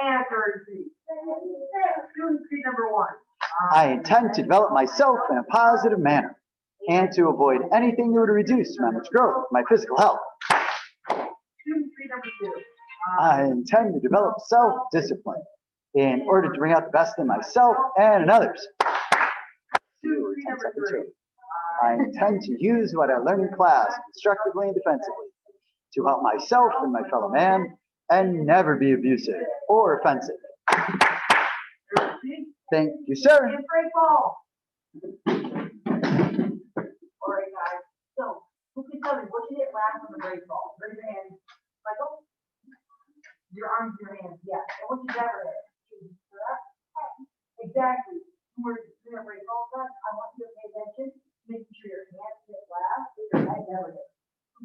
And third speed. Student speed number 1. I intend to develop myself in a positive manner and to avoid anything that would reduce my mental growth, my physical health. Student speed number 2. I intend to develop self-discipline in order to bring out the best in myself and in others. Student speed number 3. I intend to use what I learned in class constructively and defensively to help myself and my fellow man and never be abusive or offensive. Third speed. Thank you, sir. And break ball. All right, guys. So, who can tell me what you hit last on the break ball? Raise your hand. Michael? Your arms, your hands, yeah. And what you never hit? Exactly. When we're doing a break ball class, I want you to pay attention, making sure your hands hit last, but your head never hit.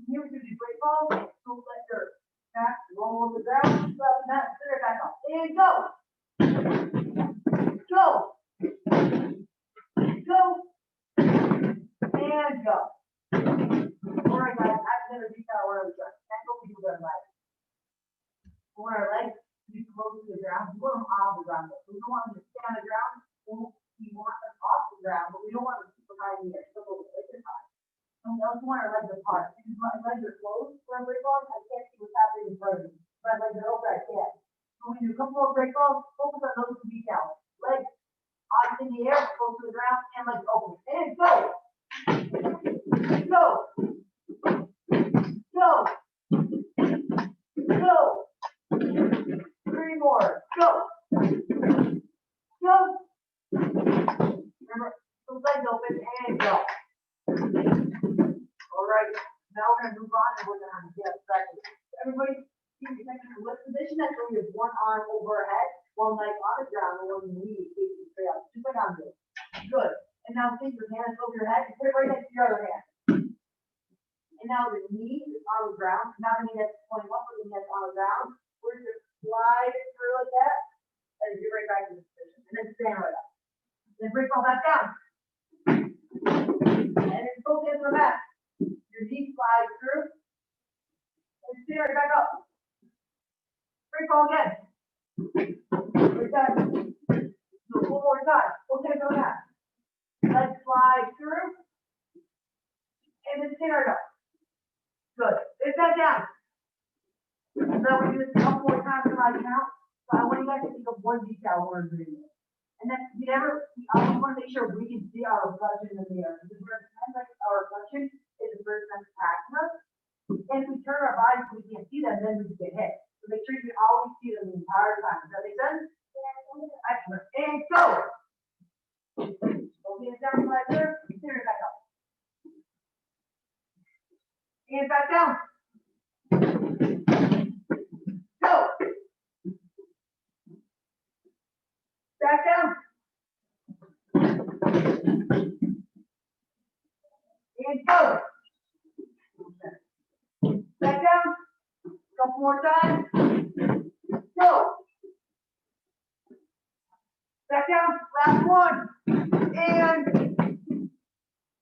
Here we do the break ball, don't let dirt. Back, roll on the ground, stop, not, clear it back up. And go! Go! Go! And go. All right, guys, I've never beat that where I was just. That's what people don't like. We want our legs to be close to the ground. We want them off the ground. We don't want them to stay on the ground. We want them off the ground, but we don't want them super high in the air. So we'll take it high. And we also want our legs apart. If my legs are closed for a break ball, I can't see what's happening in front of me. If my legs are open, I can't. So when you do a couple of break balls, focus on those two details. Legs eyes in the air, close to the ground, and legs open. And go! Go! Go! Go! 3 more. Go! Go! Remember, those legs open and go. All right, now we're going to move on and we're going to get started. Everybody, keep your neck in the lift position. That's where you have one arm over our head, one leg on the ground, and one knee facing straight up. Just like I'm doing. Good. And now take your hands over your head and put it right next to your other hand. And now the knee is on the ground. Not the knee that's pointing up, but the knee that's on the ground. We're just slide it through like that, and get right back to this position. And then stand right up. Then bring all back down. And then both hands on the mat. Your knee slides through. And stand right back up. Break ball again. Break that. Do it one more time. Both hands on the mat. Legs slide through. And then stand right up. Good. Lift that down. So we do this a couple more times till I count. So I want you guys to think of one detail we're doing this. And then we always want to make sure we can see our reflection in the mirror. Because sometimes like our reflection is the person that's attacking us. And if we turn our bodies so we can't see them, then we get hit. So make sure you can always see them the entire time. Does that make sense? Excellent. And go. Both hands down like this. Turn it back up. And back down. Go. Back down. And go. Back down. Couple more times. Go. Back down. Last one. And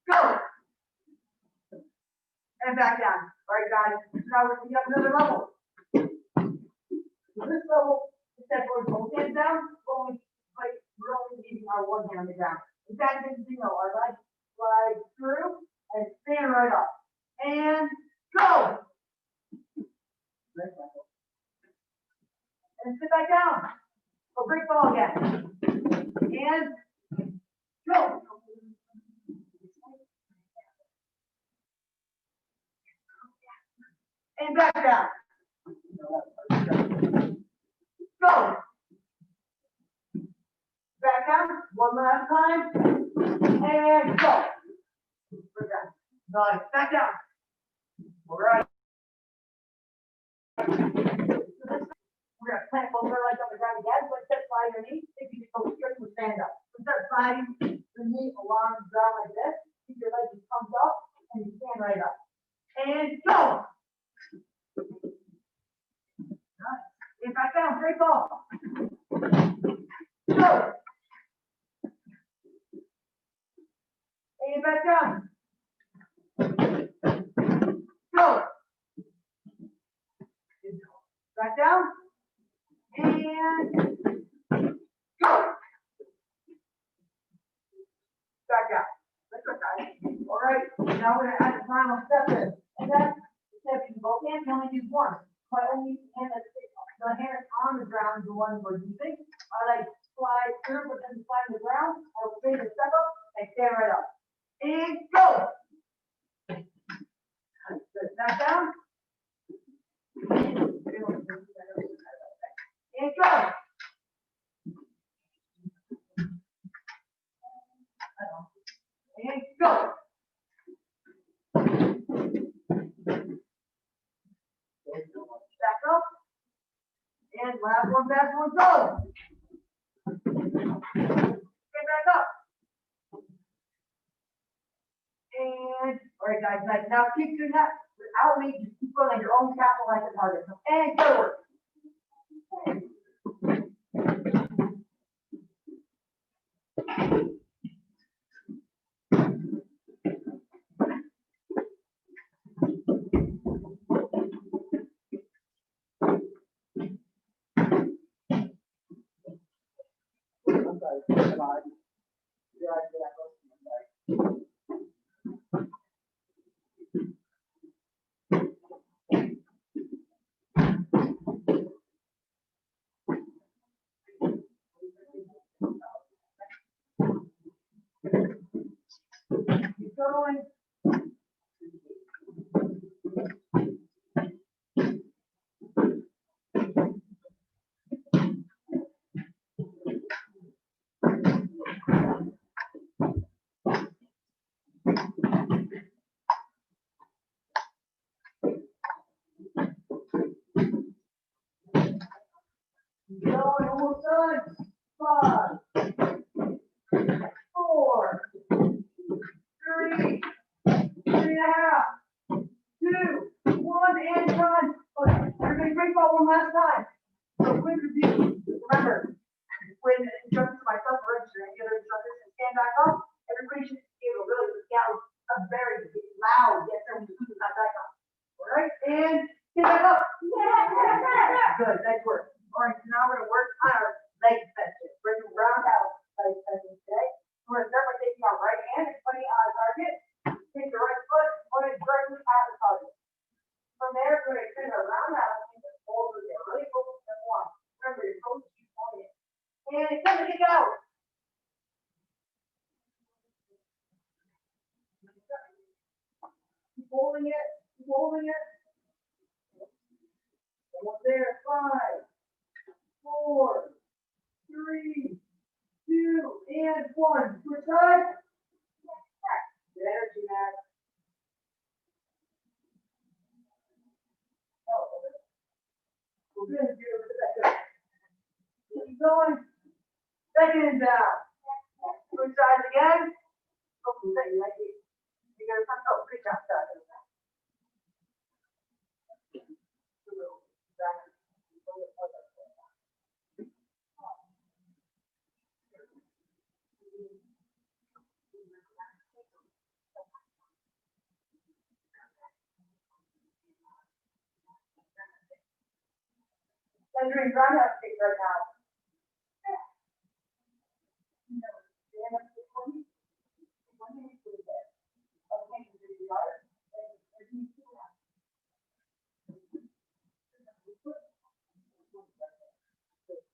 go. And back down. All right, guys. Now we're taking up another level. This level, instead of both hands down, we're only using our one hand on the ground. In fact, this is, our legs slide through and stand right up. And go. And sit back down. Or break ball again. And go. And back down. Go. Back down. One last time. And go. Nice. Back down. All right. We're going to plant both our legs on the ground again. So instead of sliding your knee, if you just go straight to stand up. Instead of sliding your knee along the ground like this, keep your legs pumped up and you stand right up. And go. Nice. And back down. Great ball. Go. And back down. Go. Back down. And go. Back out. Let's go, guys. All right, now we're gonna add the final step in. And that's, if you both hands, you only use one. But only hand that's the hand on the ground is the one we're using. I like slide through, but then slide the ground. I'll stay the step up and stand right up. And go. Good. Back down. And go. And go. Back up. And last one, go. Get back up. And, all right, guys, nice. Now keep doing that without me. Just keep going on your own capital like a target. And forward. Keep going. Keep going, almost done. 5, 4, 3, 3.5, 2, 1, and done. Okay, everybody break ball one last time. So quick review. Remember, when instructions to myself or any other instructors can stand back up, everybody should be able to really yell a very loud yes sir when you put that back up. All right, and stand back up. Good, nice work. All right, so now we're gonna work on our leg extension. We're gonna roundhouse leg extension today. We're gonna start by taking our right hand and putting it on a target. Take your right foot, put it directly at the target. From there, we're gonna extend our roundhouse and just over there. Really focus on one. Remember, your toes keep pointing. And it's time to kick out. Keep holding it. Keep holding it. Up there. 5, 4, 3, 2, and 1. Switch side. Good energy, Matt. We're good. Keep going. Second down. Switch sides again. Oh, you like it. You got to oh, good job. Measuring roundhouse kick right now.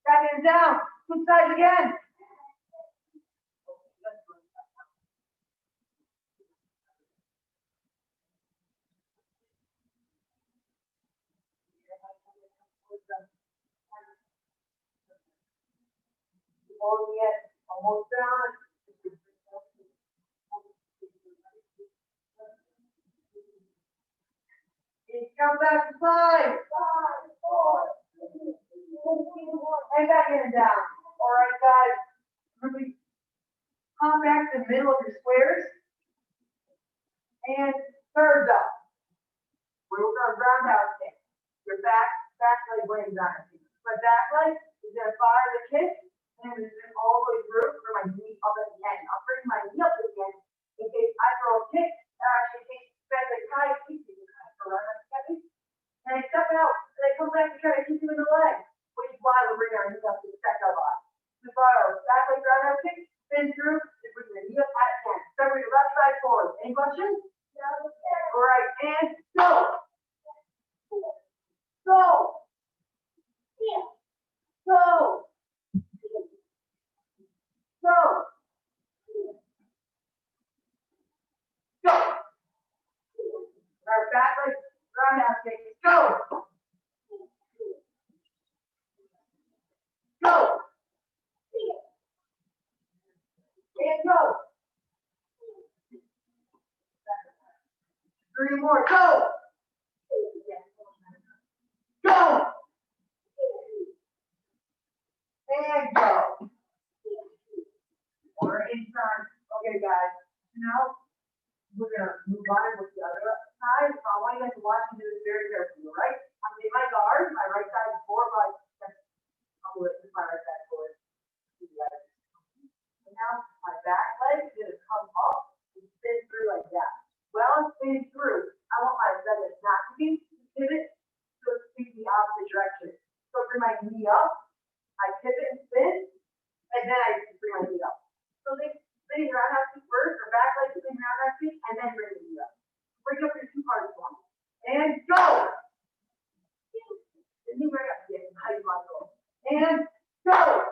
Second down. Switch sides again. Holding it, almost done. Come back to 5, 5, 4, 3, 2, 1, and back in and down. All right, guys. Really come back to the middle of your squares. And third up. We're going to roundhouse kick. Your back leg weighs on it. My back leg is going to fire the kick, and it's going all the way through for my knee up at the end. I'll bring my knee up again in case I throw a kick. Actually, takes back the tie, keep you kind of around. And I step out, and I come back to try to keep you in the leg. Which is why, roundhouse kick, spin through, and bring the knee up at 10. Start with your left side forward. Any questions? No. All right, and go. Go. Go. Go. Go. Our back leg roundhouse kick. Go. Go. And go. 3 more. Go. Go. And go. We're in turn. Okay, guys. Now we're gonna move on with the other side. So I want you guys to watch and do this very carefully, all right? I'm in my guard. My right side is forward, I'll do it with my right side forward. And now my back leg is gonna come up and spin through like that. Well, I'm spinning through. I want my leg not to be pivot, so it's speak the opposite direction. So I bring my knee up, I pivot and spin, and then I bring my knee up. So they spinning roundhouse feet first, or back leg spinning roundhouse feet, and then bring the knee up. Bring up your 2 parts one. And go! The knee right up, yes, high muscle. And go!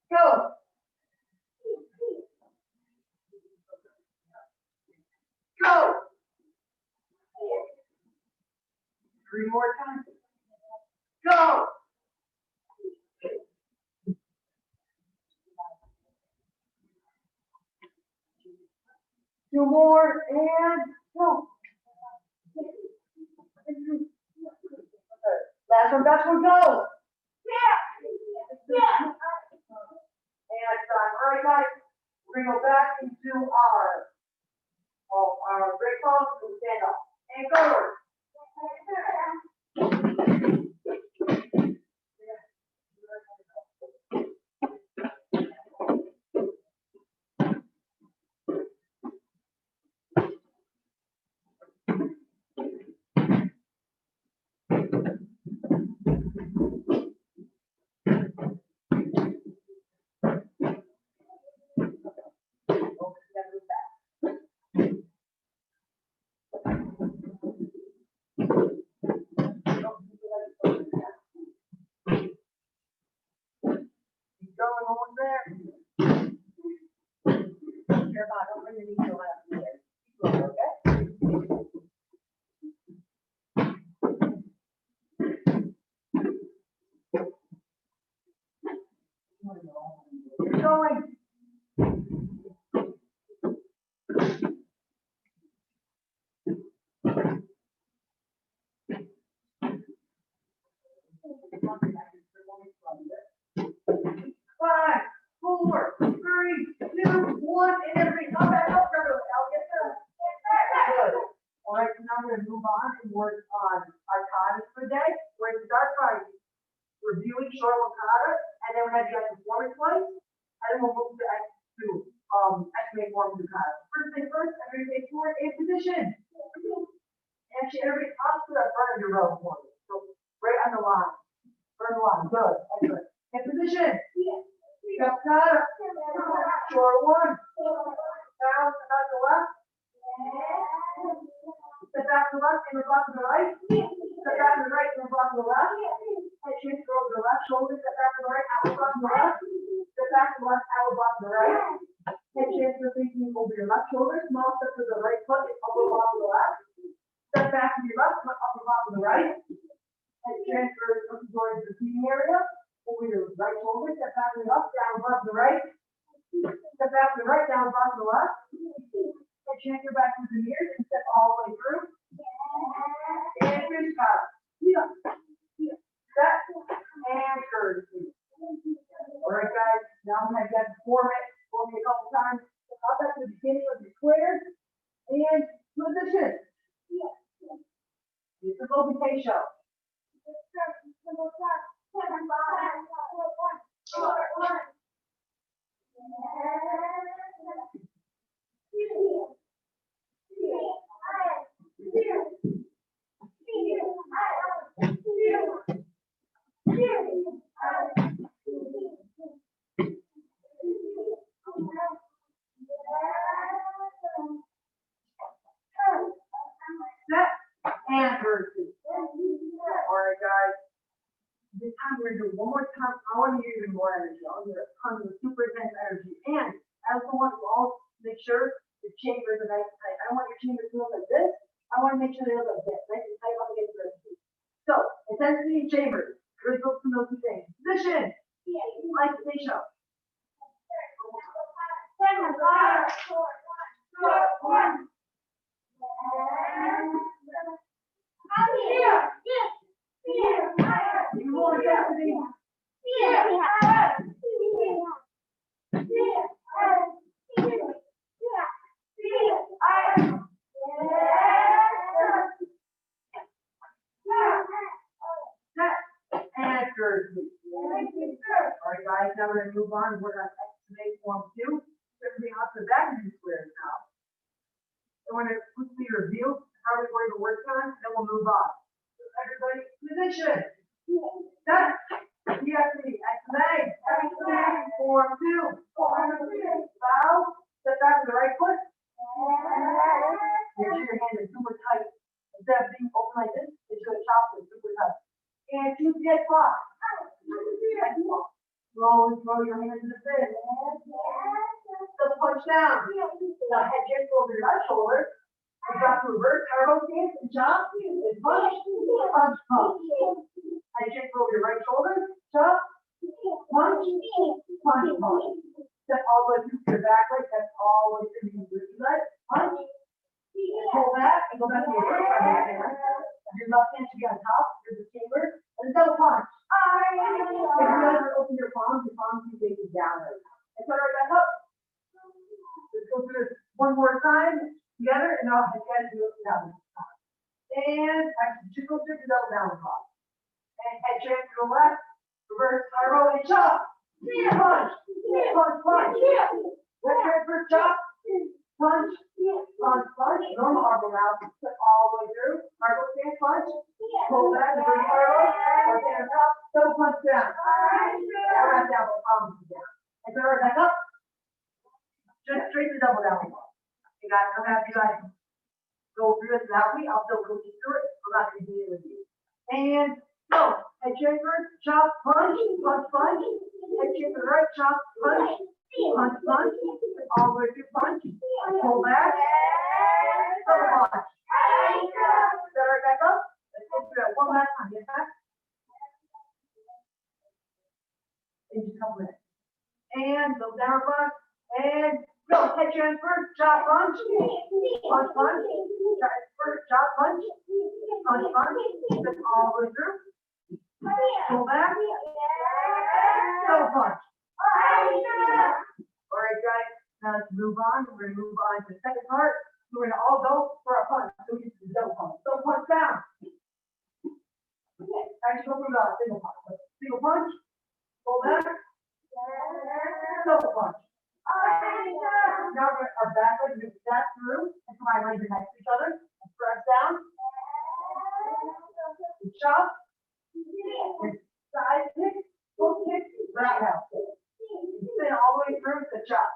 Go! Go! 3 more times. Go! 2 more, and go. Last one, go. Yeah. And done. All right, guys. We're gonna go back into our break pose. So stand up and forward. Going over there. Everybody, don't bring the knee to left here. Okay? Keep going. Five, 4, 3, 2, 1, and everybody come back up. I'll get there. Good. All right, so now we're gonna move on and work on our katas for the day. We're gonna start by reviewing short kata, and then we're gonna do a performance twice, and then we'll move to estimate form to kata. First thing first, everybody take forward in position. Actually, everybody up to the front of your row for me. So right on the line. Front of the line. Good. Excellent. In position. Step kata. Short one. Down to the left. Step back to the left and block to the right. Step back to the right and block to the left. Head change to the left. Shoulder step back to the right. Elbow block to the left. Step back to the left. Elbow block to the right. Head change to facing over your left shoulder. Small step to the right foot. Elbow block to the left. Step back to your left foot. Upper block to the right. Head transfer towards the seating area. Over your right shoulder. Step back to the left. Down block to the right. Step back to the right. Down block to the left. Head transfer back to the ears and step all the way through. And finish kata. Set and courtesy. All right, guys. Now I'm going to get form it a couple times. Up at the beginning of your square and position. It's a Logan K show. This time we're gonna do one more time. I want to use even more energy. I want to get a ton of super intense energy. And I also want you all to make sure the chambers are nice and tight. I don't want your chambers to look like this. I want to make sure they look like this, nice and tight up against the feet. So, intensity and chambers. Really focus on those two things. Position. Like the show. You more intensity. And curve. All right, guys, now we're gonna move on. We're gonna estimate form 2. Everything else is back in squares now. So we're gonna quickly review how we're going to work on, and then we'll move on. So everybody, position. Set. Estimate. Form 2. Bow. Step back with the right foot. Make sure your hand is super tight. Instead of being open like this, make sure the chop is super tight. And keep the head block. Slowly throw your hands in the fist. So punch down. Now head gets over your left shoulder. And drop to reverse turbo stance and chop. And punch. Punch, punch. Head gets over your right shoulder. Chop. Punch. Punch, punch. Step all the way through your back leg. That's all the way through your blue leg. Punch. Pull back and go back to your first hand. Your left hand should be on top. Here's the chamber. And double punch. If you guys open your palms can be facing down right now. And so right back up. Let's go through this one more time together, and I'll have you guys do it down. And actually, just go through the double down cross. And head change to the left, reverse turbo, and chop. Punch. Punch, punch. Left transfer, chop. Punch. Punch, punch. Normal arm now. Put all the way through. Argo stance, punch. Pull back, reverse turbo. Right hand up. Double punch down. Right down, palms down. And so right back up. Just straight to double down. You guys, I'm gonna have you guys go through this without me. I'll still coach you through it. I'm not gonna do it with you. And go. Head chamber, chop, punch, punch, punch. Head chamber right, chop, punch, punch, punch. All the way through punch. Pull back. Double punch. Set right back up. Let's go through that one last time. Get back. In just a couple minutes. And go down punch. And go. Head transfer, chop, punch. Punch, punch. Transfer, chop, punch. Punch, punch. Step all the way through. Pull back. Double punch. All right, guys. Now let's move on. We're going to move on to the second part. We're going to all go for a punch. So we just do double punch. Double punch down. Actually, go for the single punch. Single punch. Pull back. Double punch. Now our back leg is back through. And so my legs are next to each other. And press down. And chop. And side kick. Hook kick. Roundhouse kick. And spin all the way through to chop.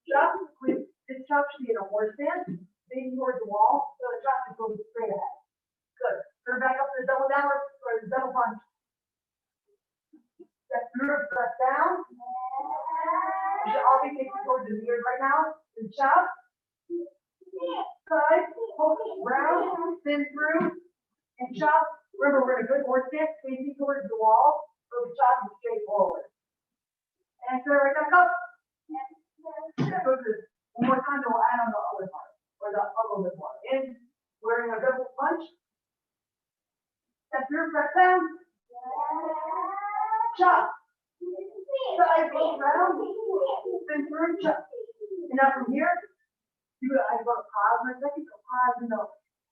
Chop. This chop should be in a horse stance. Facing towards the wall. So the chop is going straight ahead. Good. Turn back up to the double downward or the double punch. Step through, press down. You should all be facing towards the mirror right now. And chop. Side, hook, round, spin through, and chop. Remember, we're in a good horse stance, facing towards the wall, so the chop is straight forward. And so right back up. Go to this one more time, then we'll add on the other part, or the other lip one. In, we're in a double punch. Step through, press down. Chop. Side, hook, round, spin through, chop. And now from here, I'm going to pause for a second, so pause in the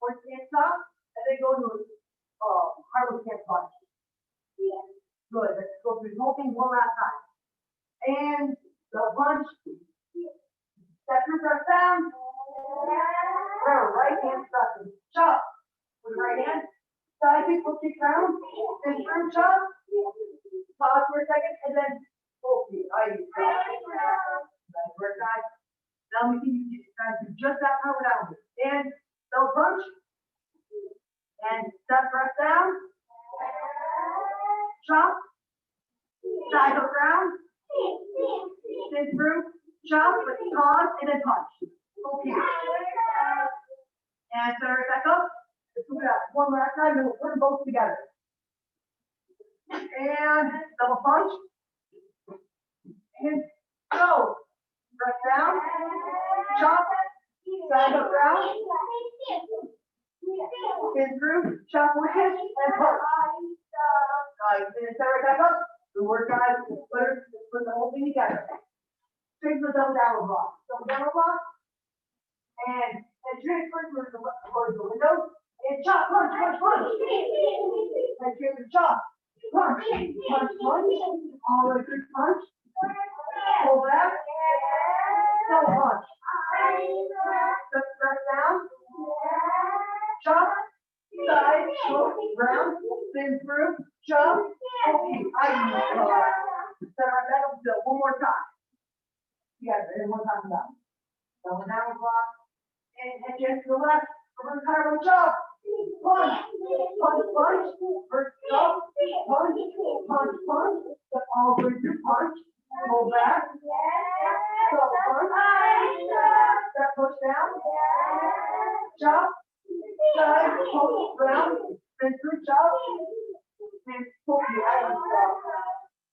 horse stance stop, and then go to Harlow stance punch. Good, let's go through the whole thing one last time. And the punch. Step through, press down. Right hand stuff. Chop. With the right hand. Side kick, hook kick round. Spin through, chop. Pause for a second, and then full feet. Nice work, guys. Now we can use guys do just that power down. And double punch. And step press down. chop, side hook round, spin through, chop, with pause, and then punch. Okay. And center it back up. Let's do that one last time, and we'll put them both together. And double punch. And go. Press down, chop, side hook round, spin through, chop with it, and punch. Guys, and center it back up. Good work, guys. Put the whole thing together. Straight to the double downward block. Double downward block. And transfer towards the window. And chop, punch, punch, punch. And transfer, chop, punch, punch, punch. All the way through punch. Pull back. Double punch. Press down. Chop. Side, hook, round, spin through, chop. Okay, center our back up one more time. Yeah, and one time down. Double down block. And just to the left. Reverse carbon chop. Punch. Punch, punch. Reverse chop. Punch. Punch, punch. Step all the way through punch. Pull back. Double punch. Step push down. Chop. Side, hook, round. Spin through chop. And pull the item block.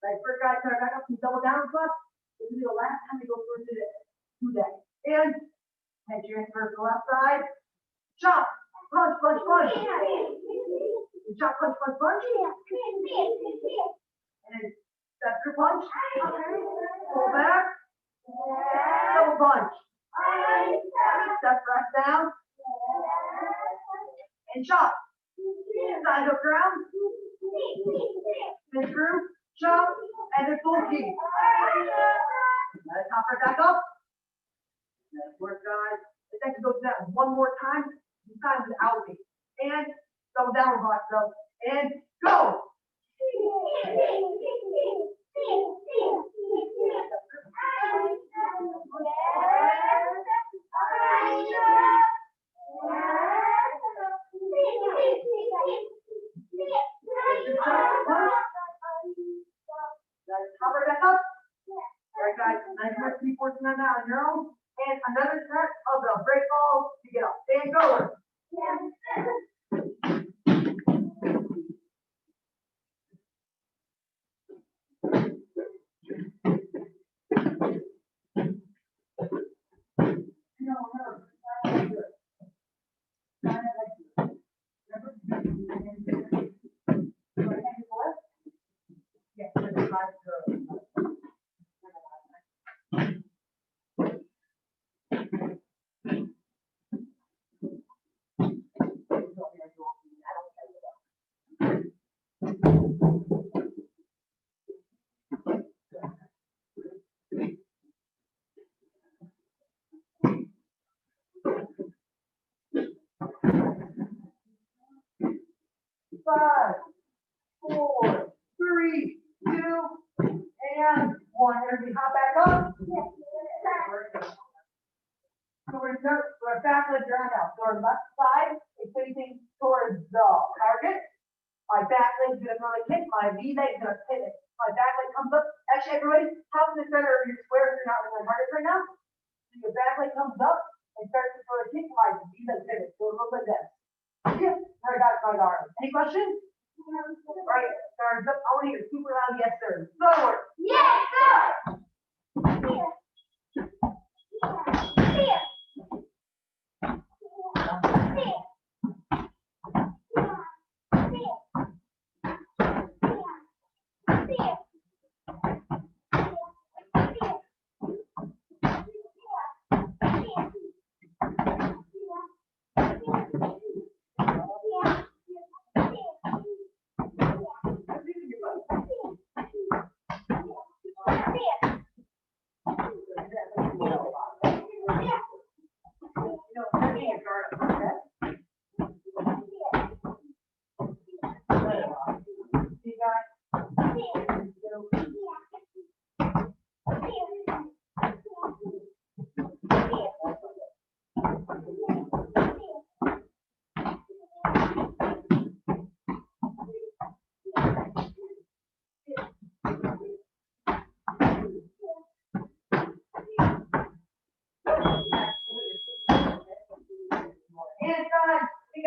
Like first guys start back up and double down plus. This will be the last time we go through today. And head transfer to the left side. Chop, punch, punch, punch. And chop, punch, punch, punch. And step through punch. Pull back. Double punch. Step press down. And chop. Side hook round. Spin through. Chop, and then full key. Let it top her back up. Nice work, guys. Let's actually go through that one more time. This time without me. And double downward block, though. And go. Cover that up. All right, guys. Nice work. Keep working on that on your own. And another set of the break balls to get up. And go. Five, 4, 3, 2, and 1. Everybody hop back up. So we're back leg ground out. So our left side is facing towards the target. My back leg's gonna throw the kick. My V leg's gonna pivot. My back leg comes up. Actually, everybody, hop in the center of your square if you're not really target right now. So your back leg comes up and starts to throw the kick. My V leg pivots. So a little bit there. Yep. All right, got my arm. Any questions? Right, stars up. I want to hear super loud yes, sir. Forward. Yes, sir.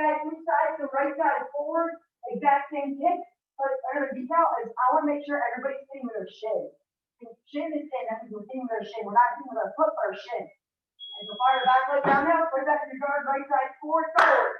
guys, which side, the right side forward, exact same kick. But under the detail is I want to make sure everybody's sitting with their shin. If shin is in, that means we're sitting with our shin. We're not sitting with our foot, but our shin. And so fire back leg down now, right back to your guard, right side forward, forward.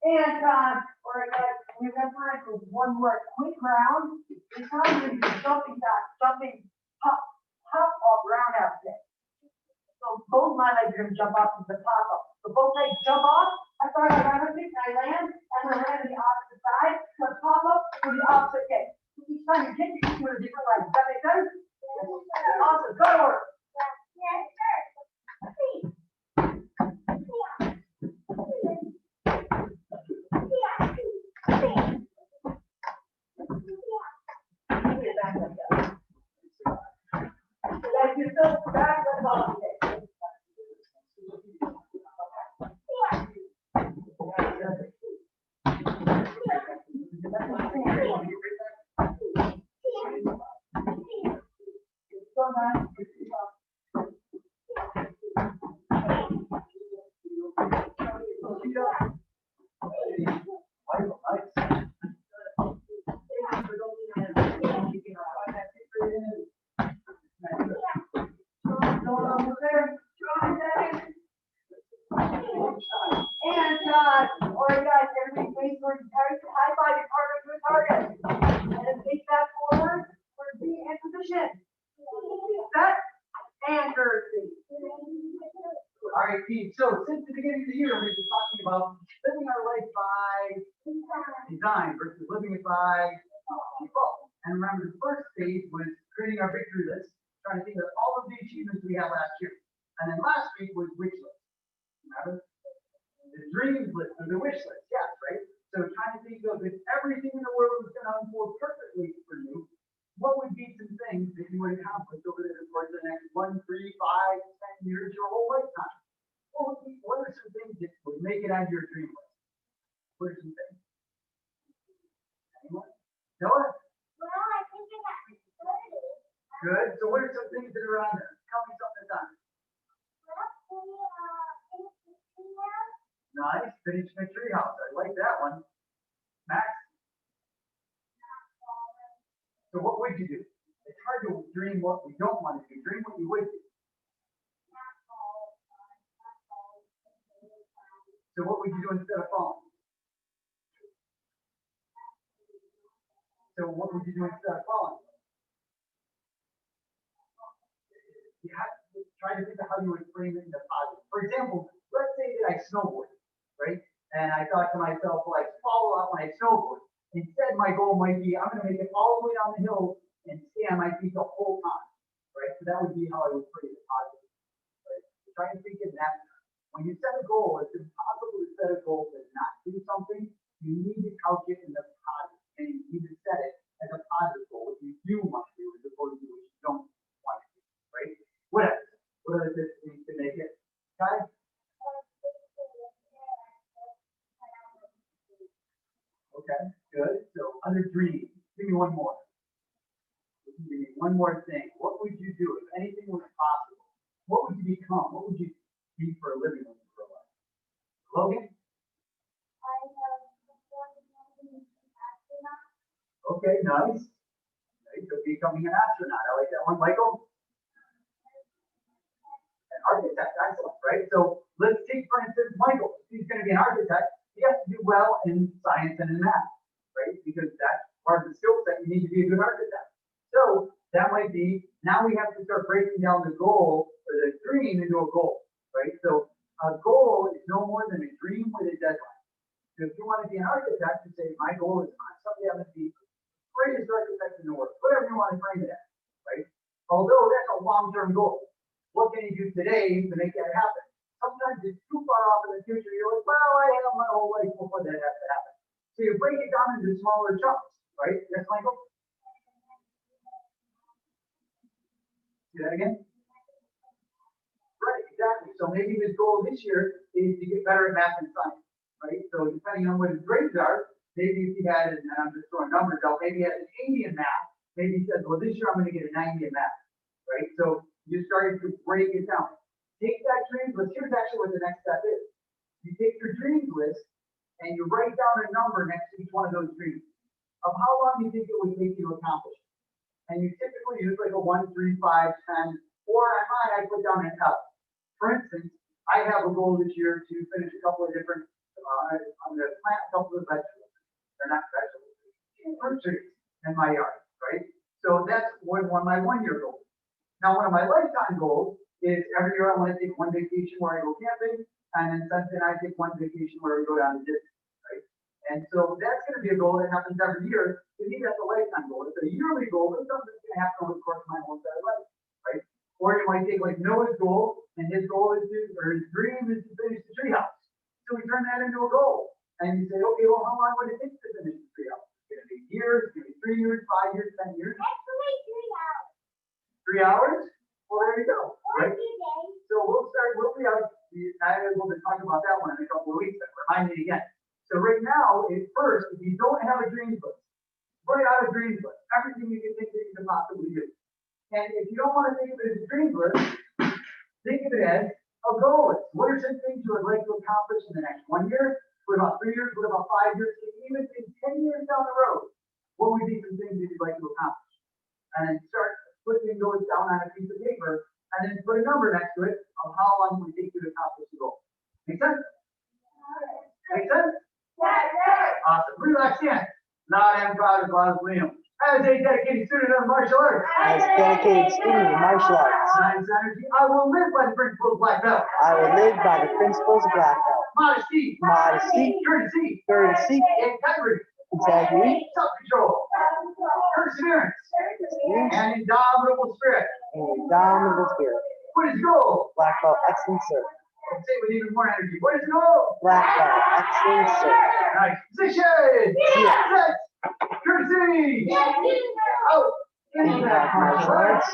And all right, guys, we've got time for one more quick round. This time we're going to do jumping back, jumping up, off roundhouse kick. So both my legs are going to jump off to the top up. So both legs jump off. I start my roundhouse kick, I land, and then land to the opposite side. So pop up to the opposite kick. Each time you kick, you can do a different leg. Does that make sense? Awesome. Go to work. Yes, sir. Guys, you're still back to the ball kick. All right, guys, everybody face towards the target. High five your partner to the target. And then take that forward for B in position. Set and Thursday. All right, Pete. So since the beginning of the year, we've been talking about living our life by design versus living it by default. And remember, the first stage was creating our victory list, trying to think of all of the achievements we had last year. And then last week was wish list. Remember? The dreams list or the wish list, yes, right? So trying to think of if everything in the world was going to unfold perfectly for you, what would be some things that you would accomplish over the course of the next 1, 3, 5, 10 years, your whole lifetime? What are some things that would make it on your dream list? What are some things? Anyone? Noah? Well, I think I got 30. Good. So what are some things that are on there? Tell me something that's on there. Nice. Finish my tree house. I like that one. Max? So what would you do? It's hard to dream what we don't want to do. Dream what you would do. So what would you do instead of falling? So what would you do instead of falling? You have to try to think of how you would frame it in the positive. For example, let's say that I snowboard, right? And I thought to myself, well, I fall off when I snowboard. Instead, my goal might be, I'm going to make it all the way down the hill and stay on my feet the whole time, right? So that would be how I would frame it positive, right? So try to think in that. When you set a goal, it's impossible to set a goal to not do something. You need to couch it in the positive, and you need to set it as a positive goal, what you do want to do, as opposed to what you don't want to do, right? What else? What other things to make it? Okay? Okay, good. So other dreams. Give me one more. Give me one more thing. What would you do if anything was possible? What would you become? What would you be for a living when you grow up? Logan? Okay, nice. Nice. So becoming an astronaut. I like that one. Michael? An architect. Excellent, right? So let's take, for instance, Michael. He's going to be an architect. He has to do well in science and in math. right? Because that's part of the skill set. You need to be a good architect. So that might be, now we have to start breaking down the goal or the dream into a goal, right? So a goal is no more than a dream with a deadline. So if you want to be an architect, you say, my goal is someday I'm going to be the greatest architect in the world, whatever you want to frame it as, right? Although that's a long-term goal. What can you do today to make that happen? Sometimes it's too far off in the future. You're like, well, I have my whole life before that has to happen. So you break it down into smaller chunks, right? Yes, Michael? See that again? Right, exactly. So maybe his goal this year is to get better at math and science, right? So depending on what his grades are, maybe if he had, and I'm just throwing numbers out, maybe he has an 80 in math, maybe he says, well, this year I'm going to get a 90 in math, right? So you started to break it down. Take that dreams list. Here's actually what the next step is. You take your dreams list and you write down a number next to each one of those dreams of how long you think it would take you to accomplish. And you typically use like a 1, 3, 5, 10, or on mine I put down an F. For instance, I have a goal this year to finish a couple of different, I'm going to plant a couple of vegetables. They're not vegetables, fruit trees in my yard, right? So that's one of my 1-year goals. Now, one of my lifetime goals is every year I want to take one vacation where I go camping, and then something I take one vacation where we go down to Disney, right? And so that's going to be a goal that happens every year. To me, that's a lifetime goal. It's a yearly goal, but something that's going to happen over the course of my whole entire life, right? Or you might take like Noah's goal, and his goal is to, or his dream is to finish the treehouse. So we turn that into a goal, and you say, okay, well, how long would it take to finish the treehouse? It's going to be years, it's going to be 3 years, 5 years, 10 years. Actually, 3 hours. 3 hours? Well, there you go, Or right? 2 days. So we'll be able to talk about that one in a couple of weeks. Remind me again. So right now, at first, if you don't have a dreams list, write out a dreams list. Everything you can think that you can possibly do. And if you don't want to think of it as a dreams list, think of it as a goal list. What are some things you would like to accomplish in the next 1 year? What about 3 years? What about 5 years? Even think 10 years down the road, what would be some things that you'd like to accomplish? And then start putting those down on a piece of paper, and then put a number next to it of how long it would take you to accomplish the goal. Make sense? Make sense? Awesome. Relax in. Loud and proud as loud as Liam. As a dedicated student of martial arts. As a dedicated student of martial arts, Science energy. I will live by the principles of black belt. I will live by the principles of black belt. Modesty. Modesty, Courtesy. courtesy, Integrity. integrity, Self-control. Perseverance. perseverance, And indomitable spirit. and indomitable spirit. What is goal? Black belt, excellent service. Let's say it with even more energy. What is goal? Black belt, excellent service. Nice. Position. Yeah. Set. Courtesy. Out. Impact martial arts.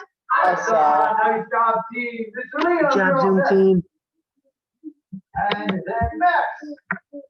Awesome. Nice job, team. Mr. Leo. Good job, you're all Zoom set. team. And then Max.